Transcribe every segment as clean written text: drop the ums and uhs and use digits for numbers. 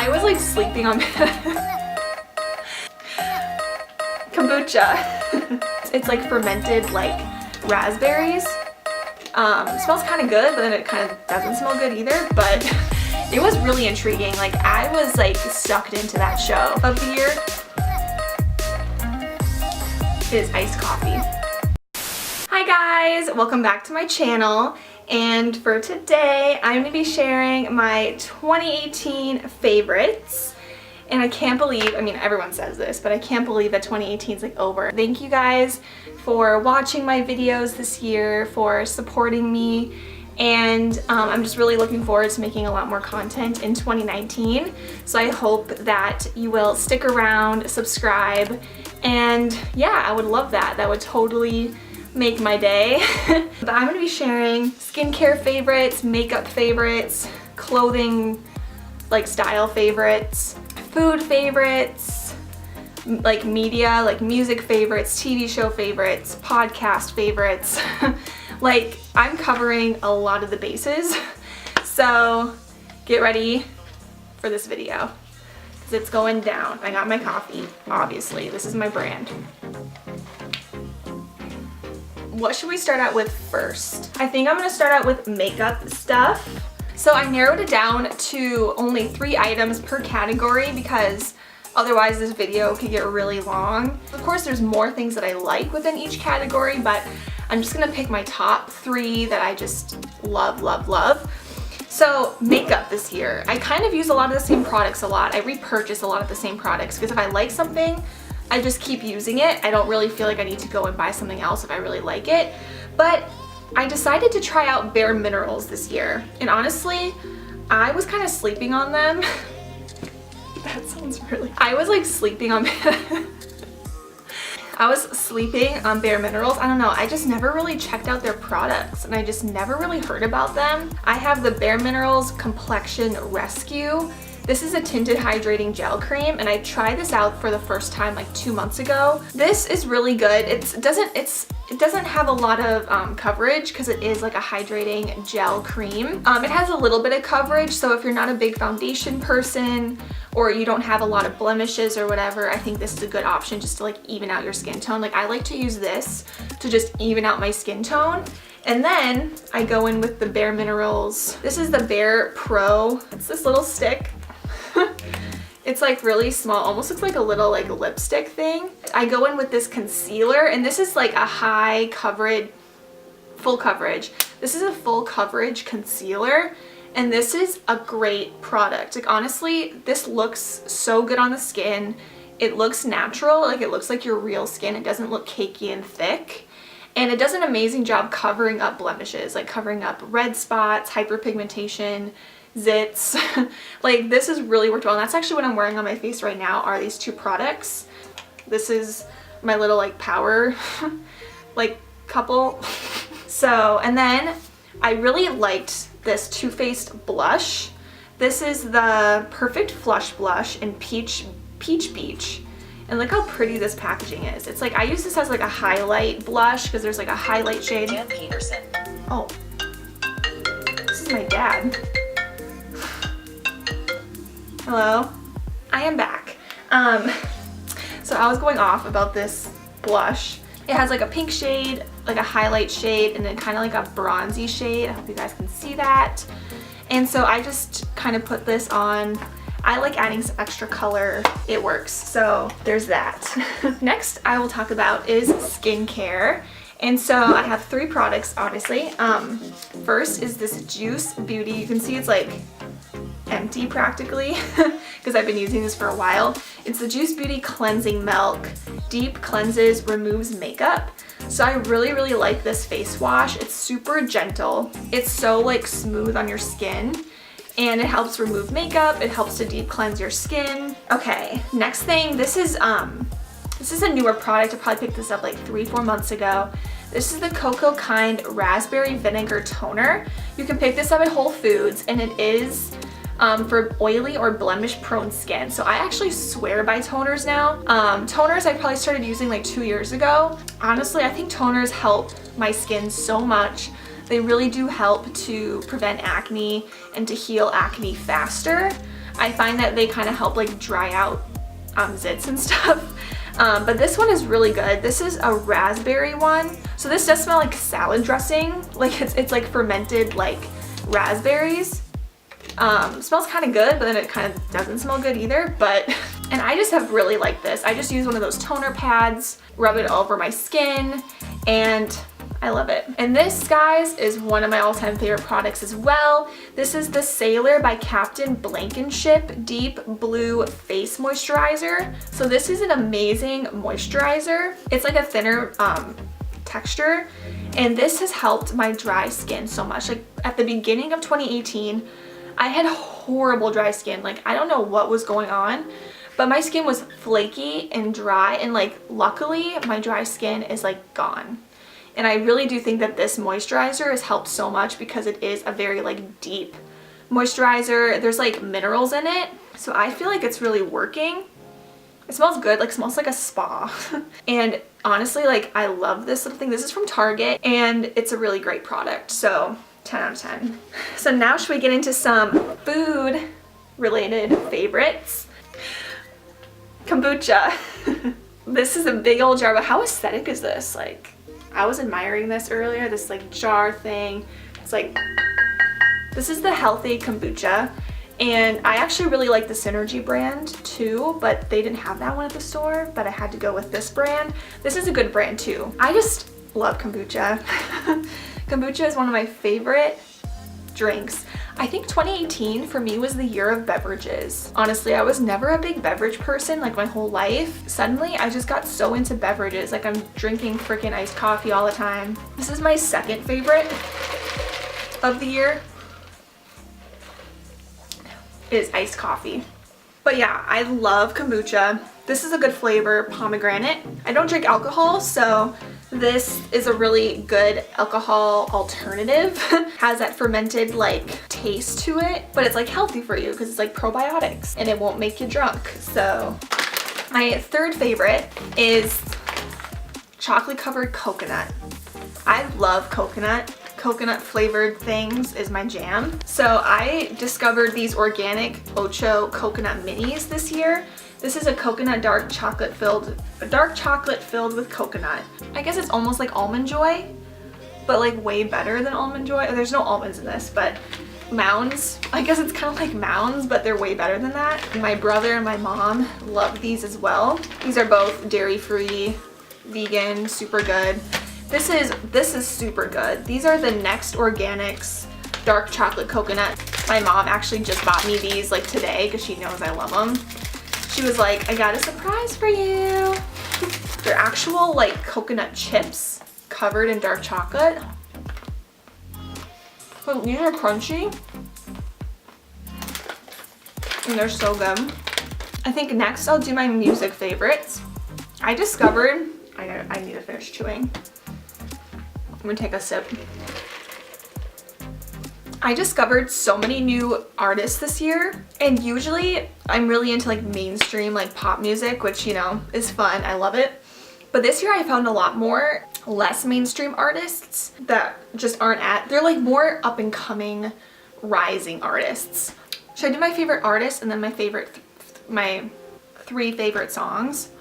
I was like sleeping on kombucha. It's like fermented like raspberries. It smells kind of good, but then it kind of doesn't smell good either, but it was really intriguing. Like I was like sucked into that show. Of the year is iced coffee. Hi guys, welcome back to my channel. And for today, I'm going to be sharing my 2018 favorites. And I can't believe, I mean, everyone says this, but I can't believe that 2018 is like over. Thank you guys for watching my videos this year, for supporting me. And I'm just really looking forward to making a lot more content in 2019. So I hope that you will stick around, subscribe, and yeah, I would love that. That would totally make my day. But I'm going to be sharing skincare favorites, makeup favorites, clothing like style favorites, food favorites, like media, like music favorites, TV show favorites, podcast favorites. Like I'm covering a lot of the bases. So get ready for this video because it's going down. I got my coffee, obviously. This is my brand. What should we start out with first? I think I'm gonna start out with makeup stuff. So I narrowed it down to only 3 items per category because otherwise this video could get really long. Of course, there's more things that I like within each category, but I'm just gonna pick my top 3 that I just love, love, love. So makeup this year, I kind of use a lot of the same products a lot. I repurchase a lot of the same products because if I like something, I just keep using it. I don't really feel like I need to go and buy something else if I really like it. But I decided to try out Bare Minerals this year. And honestly, I was kind of sleeping on them. That sounds really... I was like sleeping on... I was sleeping on Bare Minerals. I don't know, I just never really checked out their products and I just never really heard about them. I have the Bare Minerals Complexion Rescue. This is a tinted hydrating gel cream and I tried this out for the first time like 2 months ago. This is really good. It doesn't have a lot of coverage because it is like a hydrating gel cream. It has a little bit of coverage, so if you're not a big foundation person or you don't have a lot of blemishes or whatever, I think this is a good option just to like even out your skin tone. Like I like to use this to just even out my skin tone. And then I go in with the Bare Minerals. This is the Bare Pro. It's this little stick. It's like really small, almost looks like a little like lipstick thing. I go in with this concealer and this is like a high coverage, full coverage. This is a full coverage concealer and this is a great product. Like honestly, this looks so good on the skin. It looks natural, like it looks like your real skin. It doesn't look cakey and thick. And it does an amazing job covering up blemishes, like covering up red spots, hyperpigmentation, zits. Like this has really worked well and that's actually what I'm wearing on my face right now are these 2 products. This is my little like power like couple. So and then I really liked this Too Faced blush. This is the Perfect Flush Blush in Peach Beach. And look how pretty this packaging is. It's like I use this as like a highlight blush because there's like a highlight shade. Dan Peterson. Oh, this is my dad. Hello, I am back. So I was going off about this blush. It has like a pink shade, like a highlight shade, and then kind of like a bronzy shade. I hope you guys can see that. And so I just kind of put this on. I like adding some extra color. It works. So there's that. Next I will talk about is skincare. And so I have 3 products, honestly. First is this Juice Beauty. You can see it's like empty practically because I've been using this for a while. It's the Juice Beauty Cleansing Milk. Deep cleanses, removes makeup. So I really, really like this face wash. It's super gentle. It's so like smooth on your skin and it helps remove makeup. It helps to deep cleanse your skin. Okay, next thing, this is a newer product. I probably picked this up like 3-4 months ago. This is the Cocoa Kind Raspberry Vinegar Toner. You can pick this up at Whole Foods and it is for oily or blemish prone skin. So I actually swear by toners now. Toners I probably started using like 2 years ago. Honestly, I think toners help my skin so much. They really do help to prevent acne and to heal acne faster. I find that they kind of help like dry out zits and stuff. But this one is really good. This is a raspberry one. So this does smell like salad dressing. Like it's like fermented like raspberries. Smells kind of good, but then it kind of doesn't smell good either. But, and I just have really liked this. I just use one of those toner pads, rub it over my skin, and I love it. And this, guys, is one of my all-time favorite products as well. This is the Sailor by Captain Blankenship Deep Blue Face Moisturizer. So this is an amazing moisturizer. It's like a thinner texture, and this has helped my dry skin so much. Like at the beginning of 2018, I had horrible dry skin. Like I don't know what was going on, but my skin was flaky and dry, and like luckily my dry skin is like gone. And I really do think that this moisturizer has helped so much because it is a very like deep moisturizer. There's like minerals in it, so I feel like it's really working. It smells good, like smells like a spa. And honestly, like I love this little thing. This is from Target, and it's a really great product. So 10 out of 10. So now should we get into some food related favorites? Kombucha. This is a big old jar, but how aesthetic is this? Like, I was admiring this earlier, this like jar thing. It's like, this is the healthy kombucha. And I actually really like the Synergy brand too, but they didn't have that one at the store, but I had to go with this brand. This is a good brand too. I just love kombucha. Kombucha is one of my favorite drinks. I think 2018 for me was the year of beverages. Honestly, I was never a big beverage person like my whole life. Suddenly, I just got so into beverages. Like I'm drinking freaking iced coffee all the time. This is my second favorite of the year, is iced coffee. But yeah, I love kombucha. This is a good flavor, pomegranate. I don't drink alcohol, so this is a really good alcohol alternative. Has that fermented like taste to it, but it's like healthy for you because it's like probiotics and it won't make you drunk. So my third favorite is chocolate covered coconut. I love coconut. Coconut flavored things is my jam. So I discovered these organic Ocho coconut minis this year. This is a coconut dark chocolate filled with coconut. I guess it's almost like Almond Joy, but like way better than Almond Joy. There's no almonds in this, but Mounds. I guess it's kind of like Mounds, but they're way better than that. My brother and my mom love these as well. These are both dairy-free, vegan, super good. This is super good. These are the Next Organics dark chocolate coconut. My mom actually just bought me these like today because she knows I love them. She was like, I got a surprise for you. They're actual like coconut chips covered in dark chocolate. So these are crunchy and they're so good. I think next I'll do my music favorites. I discovered, I need to finish chewing. I'm gonna take a sip. I discovered so many new artists this year, and usually I'm really into like mainstream like pop music, which you know is fun, I love it. But this year I found a lot more less mainstream artists that just aren't they're like more up and coming rising artists. Should I do my favorite artist and then my three favorite songs?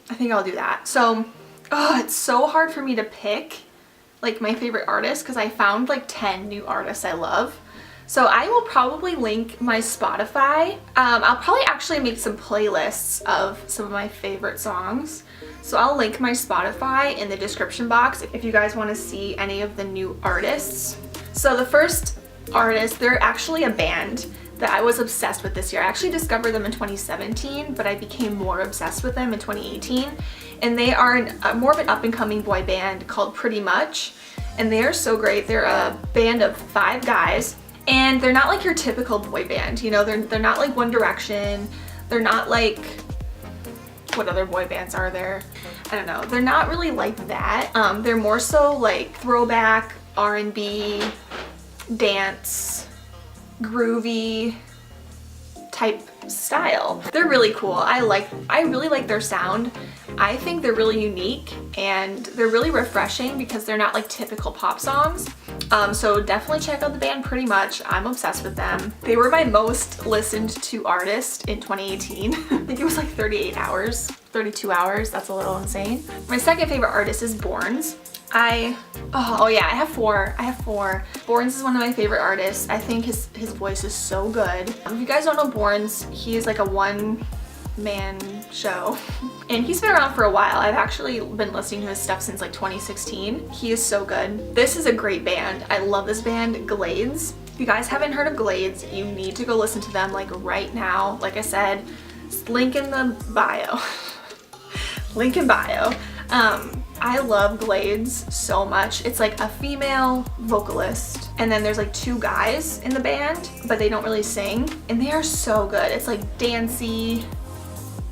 I think I'll do that. So, it's so hard for me to pick like my favorite artist because I found like 10 new artists I love. So I will probably link my Spotify. I'll probably actually make some playlists of some of my favorite songs. So I'll link my Spotify in the description box if you guys want to see any of the new artists. So the first artist, they're actually a band that I was obsessed with this year. I actually discovered them in 2017, but I became more obsessed with them in 2018. And they are more of an up-and-coming boy band called Pretty Much. And they are so great. They're a band of 5 guys. And they're not like your typical boy band. You know, they're not like One Direction. They're not like, what other boy bands are there? I don't know. They're not really like that. They're more so like throwback, R&B, dance, groovy type style. They're really cool. I really like their sound. I think they're really unique and they're really refreshing because they're not like typical pop songs. So definitely check out the band Pretty Much. I'm obsessed with them. They were my most listened to artist in 2018. I think it was like 38 hours, 32 hours. That's a little insane. My second favorite artist is Borns. Oh yeah, I have four. Borns is one of my favorite artists. I think his voice is so good. If you guys don't know Borns, he is like a one-man show. And he's been around for a while. I've actually been listening to his stuff since like 2016. He is so good. This is a great band. I love this band, Glades. If you guys haven't heard of Glades, you need to go listen to them like right now. Like I said, link in the bio. Link in bio. I love Glades so much. It's like a female vocalist and then there's like two guys in the band, but they don't really sing, and they are so good. It's like dancey,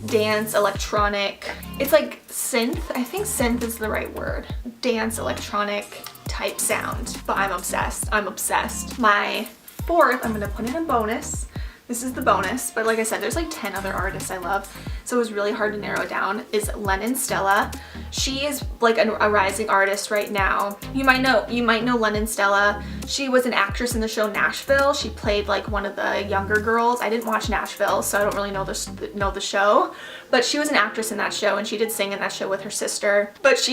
dance, electronic. It's like synth. I think synth is the right word. Dance, electronic type sound, but I'm obsessed. I'm obsessed. My fourth, I'm gonna put in a bonus. This is the bonus, but like I said, there's like 10 other artists I love, so it was really hard to narrow it down, is Lennon Stella. She is like a rising artist right now. You might know Lennon Stella. She was an actress in the show Nashville. She played like one of the younger girls. I didn't watch Nashville, so I don't really know the show, but she was an actress in that show and she did sing in that show with her sister. But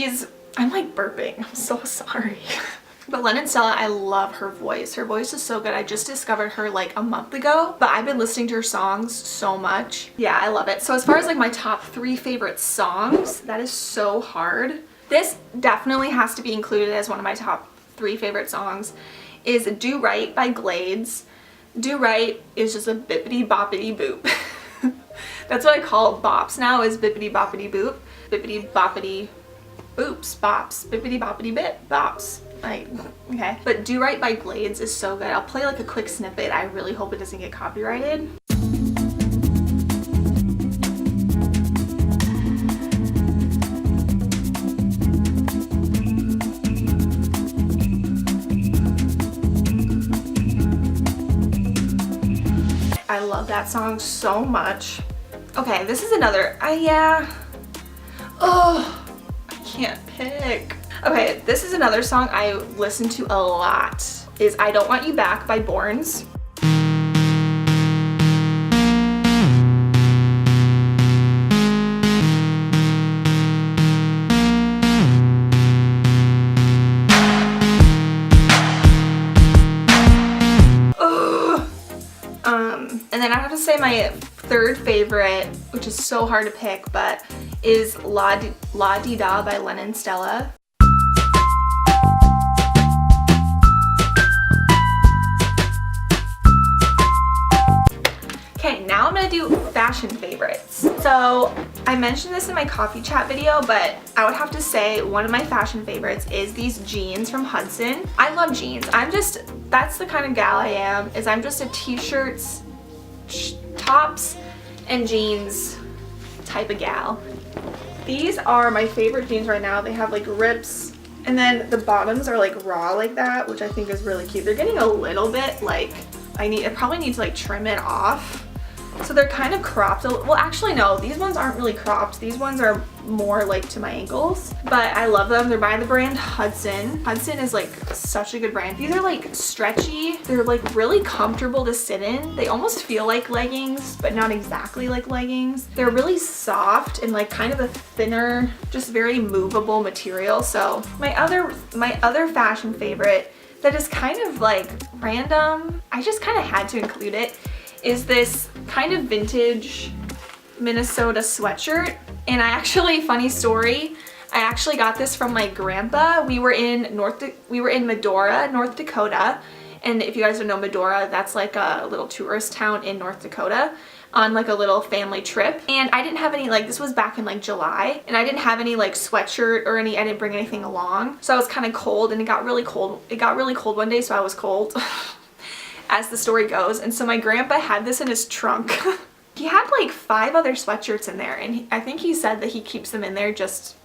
I'm like burping, I'm so sorry. But Lennon Stella, I love her voice. Her voice is so good. I just discovered her like a month ago, but I've been listening to her songs so much. Yeah, I love it. So as far as like my top 3 favorite songs, that is so hard. This definitely has to be included as one of my top 3 favorite songs, is Do Right by Glades. Do Right is just a bippity boppity boop. That's what I call bops now, is bippity boppity boop. Bippity boppity boops, bops, bippity boppity bit, bops. Okay. But Do Right by Glades is so good. I'll play like a quick snippet. I really hope it doesn't get copyrighted. I love that song so much. Okay, this is another, yeah. Oh, I can't pick. Okay, this is another song I listen to a lot, is I Don't Want You Back by Borns. And then I have to say my third favorite, which is so hard to pick, but is La Di Da by Lennon Stella. Okay, now I'm gonna do fashion favorites. So I mentioned this in my coffee chat video, but I would have to say one of my fashion favorites is these jeans from Hudson. I love jeans. That's the kind of gal I am, is I'm just a t-shirts, tops, and jeans type of gal. These are my favorite jeans right now. They have like rips, and then the bottoms are like raw like that, which I think is really cute. They're getting a little bit like, I probably need to like trim it off. So they're kind of cropped. Well, actually no, these ones aren't really cropped. These ones are more like to my ankles, but I love them. They're by the brand Hudson. Hudson is like such a good brand. These are like stretchy. They're like really comfortable to sit in. They almost feel like leggings, but not exactly like leggings. They're really soft and like kind of a thinner, just very movable material. So my other fashion favorite that is kind of like random, I just kind of had to include it, is this kind of vintage Minnesota sweatshirt. And funny story, I actually got this from my grandpa. We were in Medora, North Dakota. And if you guys don't know Medora, that's like a little tourist town in North Dakota, on like a little family trip. And I didn't have any, like, this was back in like July, and I didn't have any like sweatshirt or I didn't bring anything along. So I was kind of cold, and it got really cold. It got really cold one day, so I was cold. As the story goes. And so my grandpa had this in his trunk. He had like 5 other sweatshirts in there, and I think he said that he keeps them in there just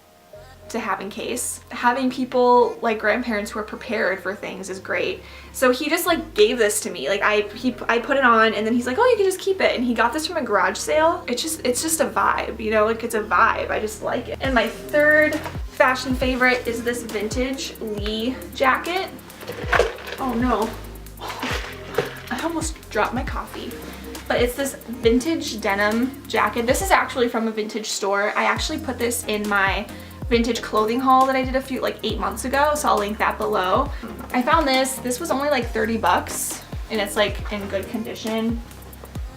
to have in case. Having people like grandparents who are prepared for things is great. So he just like gave this to me. Like I put it on, and then he's like, oh, you can just keep it. And he got this from a garage sale. It's just a vibe, you know, like it's a vibe. I just like it. And my third fashion favorite is this vintage Lee jacket. Oh no. I almost dropped my coffee. But it's this vintage denim jacket. This is actually from a vintage store. I actually put this in my vintage clothing haul that I did like 8 months ago, so I'll link that below. I found this was only like 30 bucks and it's like in good condition.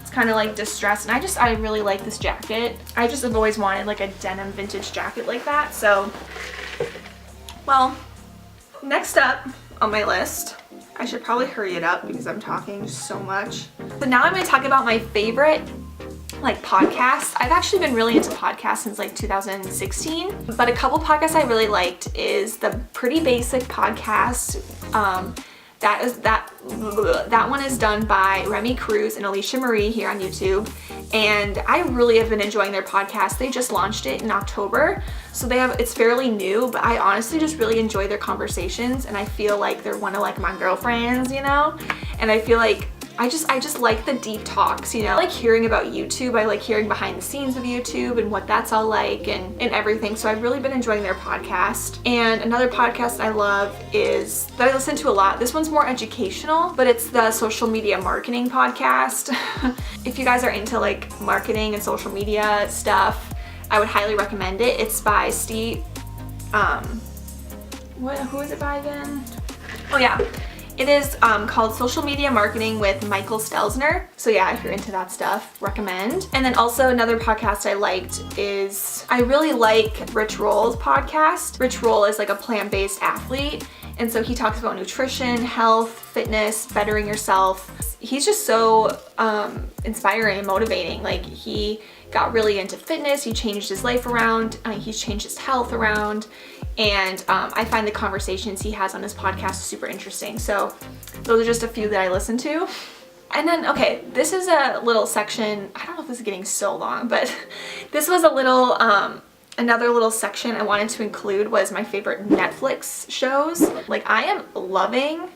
It's kind of like distressed, and I really like this jacket. I just have always wanted like a denim vintage jacket like that. So, well, next up on my list, I should probably hurry it up because I'm talking so much. So now I'm going to talk about my favorite like podcasts. I've actually been really into podcasts since like 2016, but a couple podcasts I really liked is the Pretty Basic podcast. That one is done by Remy Cruz and Alicia Marie here on YouTube, and I really have been enjoying their podcast. They just launched it in October, so it's fairly new, but I honestly just really enjoy their conversations, and I feel like they're one of like my girlfriends, you know, and I feel like I just like the deep talks, you know. I like hearing about YouTube. I like hearing behind the scenes of YouTube and what that's all like and everything. So I've really been enjoying their podcast. And another podcast I love is, that I listen to a lot, this one's more educational, but it's the Social Media Marketing Podcast. If you guys are into like marketing and social media stuff, I would highly recommend it. It's by Steve, who is it by again? Oh yeah. It is called Social Media Marketing with Michael Stelzner. So yeah, if you're into that stuff, recommend. And then also another podcast I liked is, I really like Rich Roll's podcast. Rich Roll is like a plant-based athlete. And so he talks about nutrition, health, fitness, bettering yourself. He's just so inspiring and motivating. Like, he got really into fitness. He changed his life around. He's changed his health around. And I find the conversations he has on his podcast super interesting. So those are just a few that I listen to. And then, okay, this is a little section. I don't know if this is getting so long, but this was a little, another little section I wanted to include was my favorite Netflix shows. Like, I am loving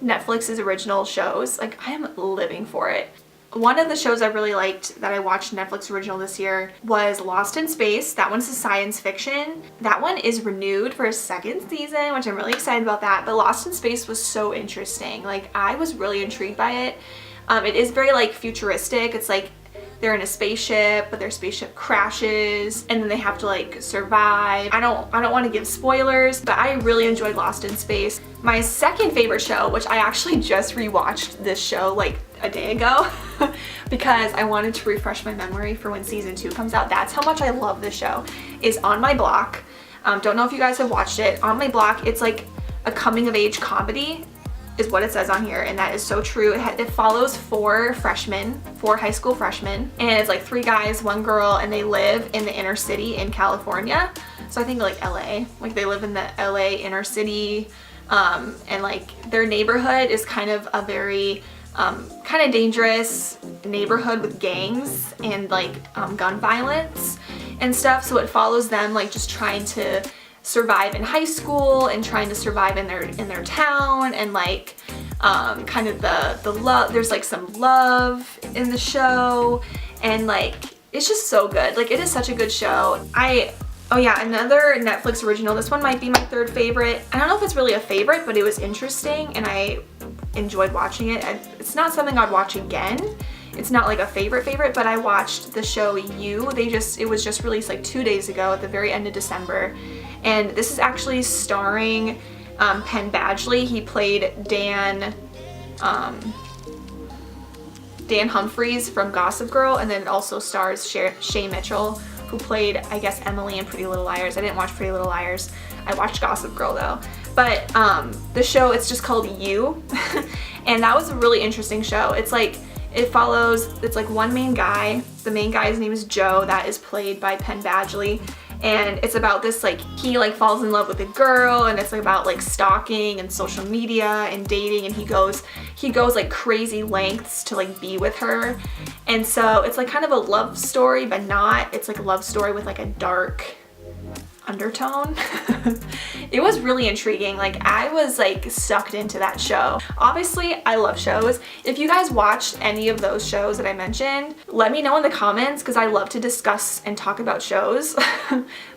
Netflix's original shows. Like, I am living for it. One of the shows I really liked that I watched Netflix original this year was Lost in Space. That one's a science fiction. That one is renewed for a second season, which I'm really excited about that. But Lost in Space was so interesting. Like, I was really intrigued by it. It is very like futuristic. It's like they're in a spaceship, but their spaceship crashes, and then they have to like survive. I don't want to give spoilers, but I really enjoyed Lost in Space. My second favorite show, which I actually just rewatched this show like a day ago because I wanted to refresh my memory for when season 2 comes out. That's how much I love this show, is On My Block. Don't know if you guys have watched it. On My Block, it's like a coming of age comedy is what it says on here, and that is so true. It follows 4 high school freshmen, and it's like 3 guys, 1 girl, and they live in the inner city in California. So I think like LA, like they live in the LA inner city, and like their neighborhood is kind of a very kind of dangerous neighborhood with gangs and like gun violence and stuff. So it follows them like just trying to survive in high school and trying to survive in their town, and like kind of the love. There's like some love in the show, and like it's just so good. Like, it is such a good show. Oh yeah, another Netflix original. This one might be my 3rd favorite. I don't know if it's really a favorite, but it was interesting and I enjoyed watching it. It's not something I'd watch again. It's not like a favorite, but I watched the show You. It was just released like 2 days ago at the very end of December. And this is actually starring Penn Badgley. He played Dan Humphries from Gossip Girl, and then it also stars Shay Mitchell, who played, I guess, Emily in Pretty Little Liars. I didn't watch Pretty Little Liars. I watched Gossip Girl though. But the show, it's just called You. And that was a really interesting show. It's like one main guy. The main guy's name is Joe. That is played by Penn Badgley. And it's about this, like, he like falls in love with a girl, and it's like about like stalking and social media and dating, and he goes like crazy lengths to like be with her. And so it's like kind of a love story, but not. It's like a love story with like a dark, undertone. It was really intriguing. Like, I was like sucked into that show. Obviously, I love shows. If you guys watched any of those shows that I mentioned, let me know in the comments because I love to discuss and talk about shows.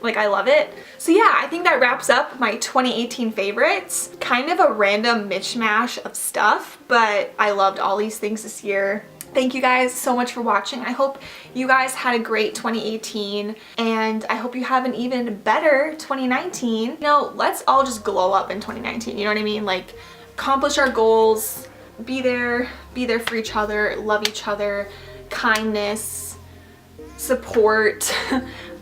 Like, I love it. So yeah, I think that wraps up my 2018 favorites. Kind of a random mishmash of stuff, but I loved all these things this year. Thank you guys so much for watching. I hope you guys had a great 2018 and I hope you have an even better 2019. You know, let's all just glow up in 2019, you know what I mean? Like, accomplish our goals, be there for each other, love each other, kindness, support,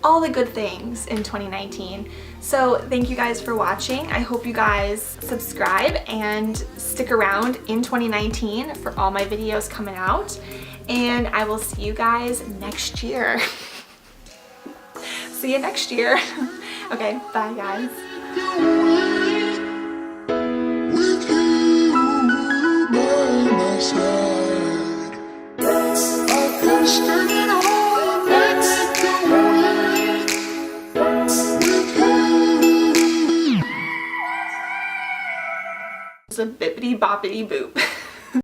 all the good things in 2019. So thank you guys for watching. I hope you guys subscribe and stick around in 2019 for all my videos coming out. And I will see you guys next year. See you next year. Okay, bye guys. With you by my side, I can stand on. It's a bippity boppity boop.